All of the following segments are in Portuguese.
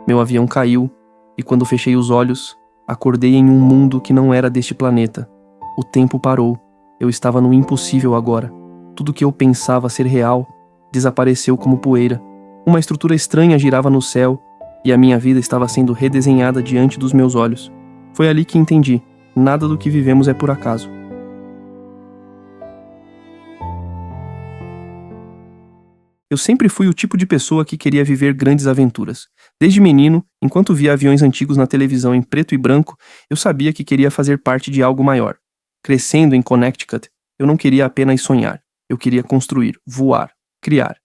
Meu avião caiu, e quando fechei os olhos, acordei em um mundo que não era deste planeta. O tempo parou. Eu estava no impossível agora. Tudo que eu pensava ser real desapareceu como poeira. Uma estrutura estranha girava no céu, e a minha vida estava sendo redesenhada diante dos meus olhos. Foi ali que entendi: nada do que vivemos é por acaso. Eu sempre fui o tipo de pessoa que queria viver grandes aventuras. Desde menino, enquanto via aviões antigos na televisão em preto e branco, eu sabia que queria fazer parte de algo maior. Crescendo em Connecticut, eu não queria apenas sonhar. Eu queria construir, voar, criar.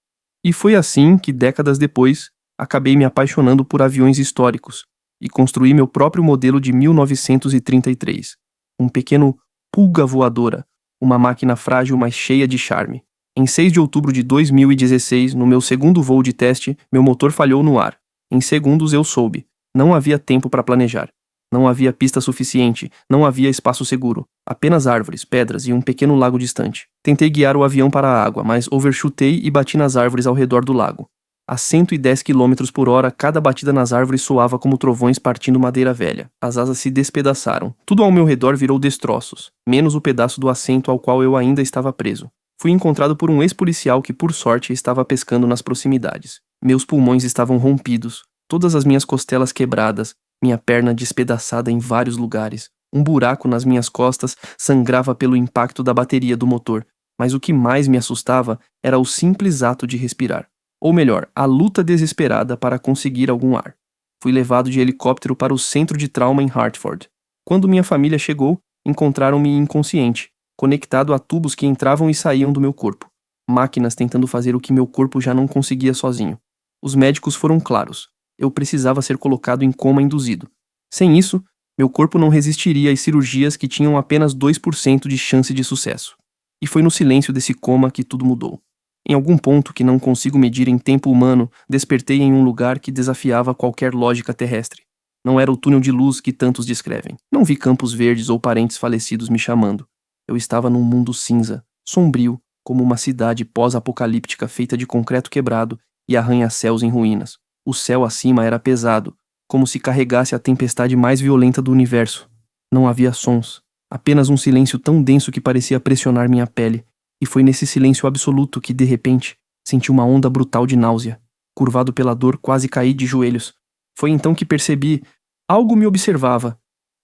E foi assim que, décadas depois, acabei me apaixonando por aviões históricos e construí meu próprio modelo de 1933. Um pequeno pulga voadora, uma máquina frágil mas cheia de charme. Em 6 de outubro de 2016, no meu segundo voo de teste, meu motor falhou no ar. Em segundos eu soube. Não havia tempo para planejar. Não havia pista suficiente, não havia espaço seguro. Apenas árvores, pedras e um pequeno lago distante. Tentei guiar o avião para a água, mas overshootei e bati nas árvores ao redor do lago. A 110 km por hora, cada batida nas árvores soava como trovões partindo madeira velha. As asas se despedaçaram. Tudo ao meu redor virou destroços, menos o pedaço do assento ao qual eu ainda estava preso. Fui encontrado por um ex-policial que, por sorte, estava pescando nas proximidades. Meus pulmões estavam rompidos, todas as minhas costelas quebradas, minha perna despedaçada em vários lugares. Um buraco nas minhas costas sangrava pelo impacto da bateria do motor, mas o que mais me assustava era o simples ato de respirar. Ou melhor, a luta desesperada para conseguir algum ar. Fui levado de helicóptero para o centro de trauma em Hartford. Quando minha família chegou, encontraram-me inconsciente, conectado a tubos que entravam e saíam do meu corpo. Máquinas tentando fazer o que meu corpo já não conseguia sozinho. Os médicos foram claros. Eu precisava ser colocado em coma induzido. Sem isso, meu corpo não resistiria às cirurgias que tinham apenas 2% de chance de sucesso. E foi no silêncio desse coma que tudo mudou. Em algum ponto que não consigo medir em tempo humano, despertei em um lugar que desafiava qualquer lógica terrestre. Não era o túnel de luz que tantos descrevem. Não vi campos verdes ou parentes falecidos me chamando. Eu estava num mundo cinza, sombrio, como uma cidade pós-apocalíptica feita de concreto quebrado e arranha-céus em ruínas. O céu acima era pesado, como se carregasse a tempestade mais violenta do universo. Não havia sons, apenas um silêncio tão denso que parecia pressionar minha pele. E foi nesse silêncio absoluto que, de repente, senti uma onda brutal de náusea. Curvado pela dor, quase caí de joelhos. Foi então que percebi: algo me observava.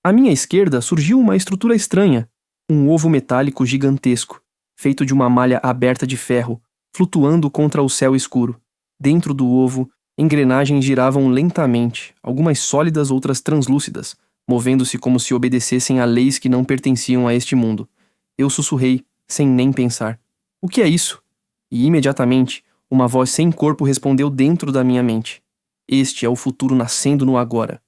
À minha esquerda surgiu uma estrutura estranha. Um ovo metálico gigantesco, feito de uma malha aberta de ferro, flutuando contra o céu escuro. Dentro do ovo, engrenagens giravam lentamente, algumas sólidas, outras translúcidas, movendo-se como se obedecessem a leis que não pertenciam a este mundo. Eu sussurrei, sem nem pensar: o que é isso? E imediatamente, uma voz sem corpo respondeu dentro da minha mente: este é o futuro nascendo no agora.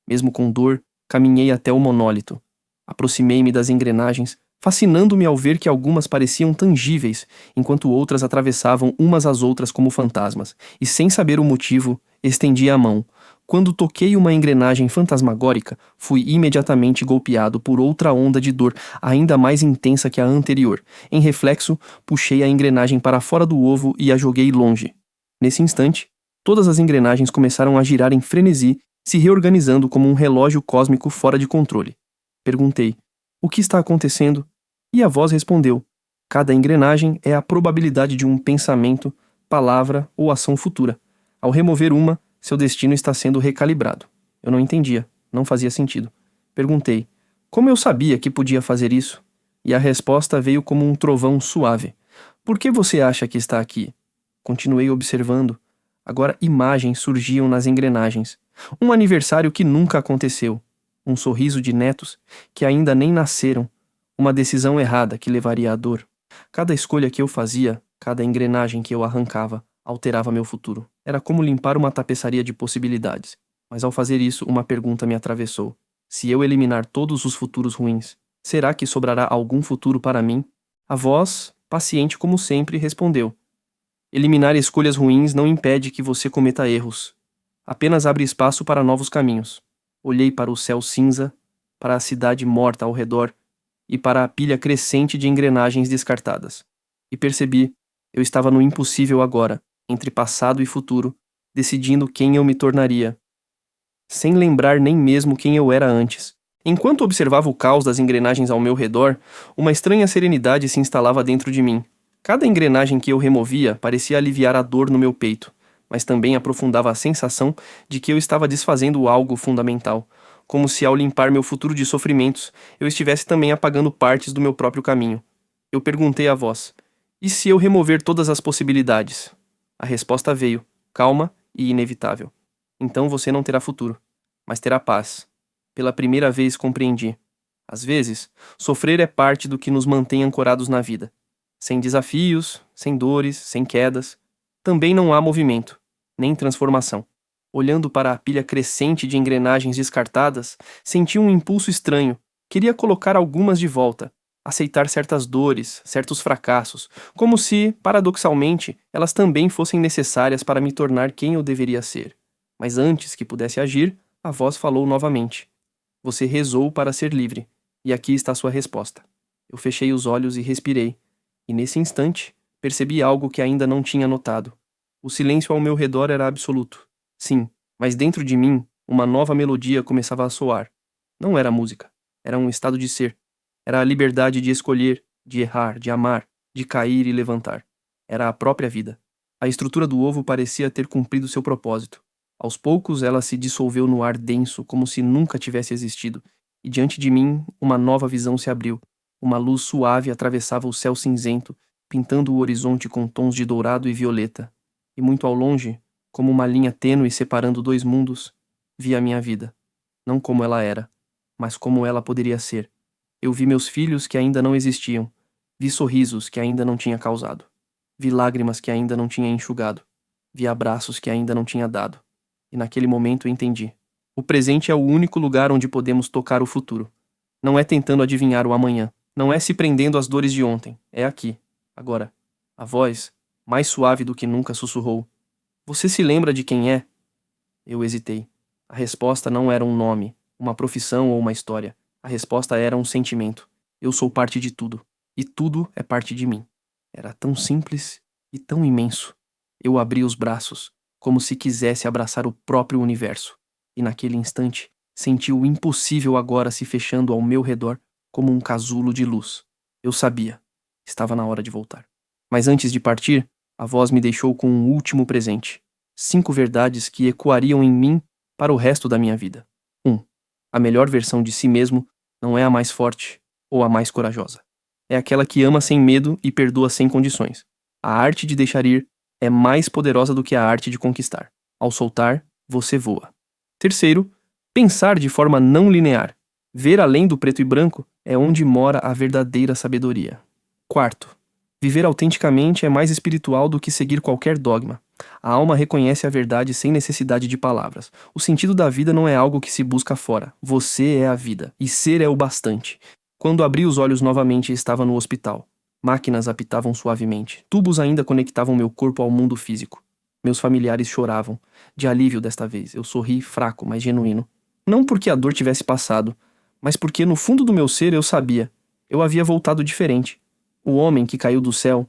Mesmo com dor, caminhei até o monólito. Aproximei-me das engrenagens, fascinando-me ao ver que algumas pareciam tangíveis, enquanto outras atravessavam umas às outras como fantasmas, e sem saber o motivo, estendi a mão. Quando toquei uma engrenagem fantasmagórica, fui imediatamente golpeado por outra onda de dor, ainda mais intensa que a anterior. Em reflexo, puxei a engrenagem para fora do ovo e a joguei longe. Nesse instante, todas as engrenagens começaram a girar em frenesi, se reorganizando como um relógio cósmico fora de controle. Perguntei: o que está acontecendo? E a voz respondeu: cada engrenagem é a probabilidade de um pensamento, palavra ou ação futura. Ao remover uma, seu destino está sendo recalibrado. Eu não entendia, não fazia sentido. Perguntei: como eu sabia que podia fazer isso? E a resposta veio como um trovão suave: por que você acha que está aqui? Continuei observando. Agora imagens surgiam nas engrenagens. Um aniversário que nunca aconteceu. Um sorriso de netos que ainda nem nasceram. Uma decisão errada que levaria à dor. Cada escolha que eu fazia, cada engrenagem que eu arrancava, alterava meu futuro. Era como limpar uma tapeçaria de possibilidades. Mas ao fazer isso, uma pergunta me atravessou. Se eu eliminar todos os futuros ruins, será que sobrará algum futuro para mim? A voz, paciente como sempre, respondeu: eliminar escolhas ruins não impede que você cometa erros. Apenas abre espaço para novos caminhos. Olhei para o céu cinza, para a cidade morta ao redor e para a pilha crescente de engrenagens descartadas. E percebi: eu estava no impossível agora, entre passado e futuro, decidindo quem eu me tornaria. sem lembrar nem mesmo quem eu era antes. Enquanto observava o caos das engrenagens ao meu redor, uma estranha serenidade se instalava dentro de mim. Cada engrenagem que eu removia parecia aliviar a dor no meu peito, mas também aprofundava a sensação de que eu estava desfazendo algo fundamental, como se ao limpar meu futuro de sofrimentos, eu estivesse também apagando partes do meu próprio caminho. Eu perguntei à voz: e se eu remover todas as possibilidades? A resposta veio, calma e inevitável. Então você não terá futuro, mas terá paz. Pela primeira vez compreendi. Às vezes, sofrer é parte do que nos mantém ancorados na vida. Sem desafios, sem dores, sem quedas, também não há movimento, nem transformação. Olhando para a pilha crescente de engrenagens descartadas, senti um impulso estranho. Queria colocar algumas de volta, aceitar certas dores, certos fracassos, como se, paradoxalmente, elas também fossem necessárias para me tornar quem eu deveria ser. Mas antes que pudesse agir, a voz falou novamente. Você rezou para ser livre, e aqui está sua resposta. Eu fechei os olhos e respirei, e nesse instante, percebi algo que ainda não tinha notado. O silêncio ao meu redor era absoluto. Sim, mas dentro de mim, uma nova melodia começava a soar. Não era música, era um estado de ser. Era a liberdade de escolher, de errar, de amar, de cair e levantar. Era a própria vida. A estrutura do ovo parecia ter cumprido seu propósito. Aos poucos, ela se dissolveu no ar denso, como se nunca tivesse existido, e diante de mim, uma nova visão se abriu. Uma luz suave atravessava o céu cinzento, pintando o horizonte com tons de dourado e violeta. E muito ao longe, como uma linha tênue separando dois mundos, vi a minha vida. Não como ela era, mas como ela poderia ser. Eu vi meus filhos que ainda não existiam. Vi sorrisos que ainda não tinha causado. Vi lágrimas que ainda não tinha enxugado. Vi abraços que ainda não tinha dado. E naquele momento entendi. O presente é o único lugar onde podemos tocar o futuro. Não é tentando adivinhar o amanhã. Não é se prendendo às dores de ontem. É aqui, agora. A voz, mais suave do que nunca, sussurrou. Você se lembra de quem é? Eu hesitei. A resposta não era um nome, uma profissão ou uma história. A resposta era um sentimento. Eu sou parte de tudo. E tudo é parte de mim. Era tão simples e tão imenso. Eu abri os braços, como se quisesse abraçar o próprio universo. E naquele instante, senti o impossível agora se fechando ao meu redor como um casulo de luz. Eu sabia. Estava na hora de voltar. Mas antes de partir, a voz me deixou com um último presente. 5 verdades que ecoariam em mim para o resto da minha vida. 1. A melhor versão de si mesmo não é a mais forte ou a mais corajosa. É aquela que ama sem medo e perdoa sem condições. A arte de deixar ir é mais poderosa do que a arte de conquistar. Ao soltar, você voa. 3. Pensar de forma não linear. Ver além do preto e branco é onde mora a verdadeira sabedoria. 4. Viver autenticamente é mais espiritual do que seguir qualquer dogma. A alma reconhece a verdade sem necessidade de palavras. O sentido da vida não é algo que se busca fora. Você é a vida, e ser é o bastante. Quando abri os olhos novamente, estava no hospital. Máquinas apitavam suavemente. Tubos ainda conectavam meu corpo ao mundo físico. Meus familiares choravam. De alívio desta vez. Eu sorri, fraco, mas genuíno. Não porque a dor tivesse passado, mas porque no fundo do meu ser eu sabia. Eu havia voltado diferente. O homem que caiu do céu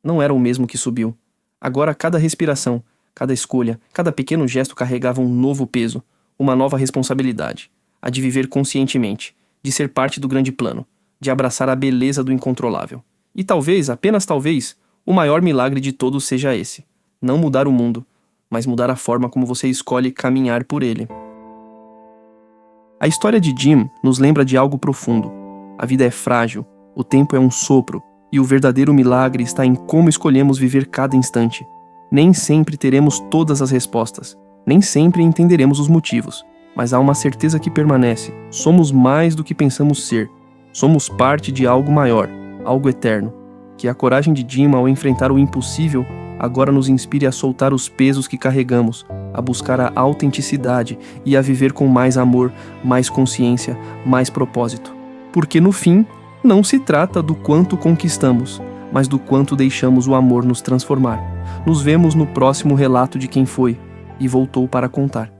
não era o mesmo que subiu. Agora cada respiração, cada escolha, cada pequeno gesto carregava um novo peso, uma nova responsabilidade. A de viver conscientemente, de ser parte do grande plano, de abraçar a beleza do incontrolável. E talvez, apenas talvez, o maior milagre de todos seja esse. Não mudar o mundo, mas mudar a forma como você escolhe caminhar por ele. A história de Jim nos lembra de algo profundo. A vida é frágil, o tempo é um sopro, e o verdadeiro milagre está em como escolhemos viver cada instante. Nem sempre teremos todas as respostas, nem sempre entenderemos os motivos, mas há uma certeza que permanece. Somos mais do que pensamos ser. Somos parte de algo maior, algo eterno. Que a coragem de Jim ao enfrentar o impossível agora nos inspire a soltar os pesos que carregamos, a buscar a autenticidade e a viver com mais amor, mais consciência, mais propósito. Porque no fim, não se trata do quanto conquistamos, mas do quanto deixamos o amor nos transformar. Nos vemos no próximo relato de quem foi e voltou para contar.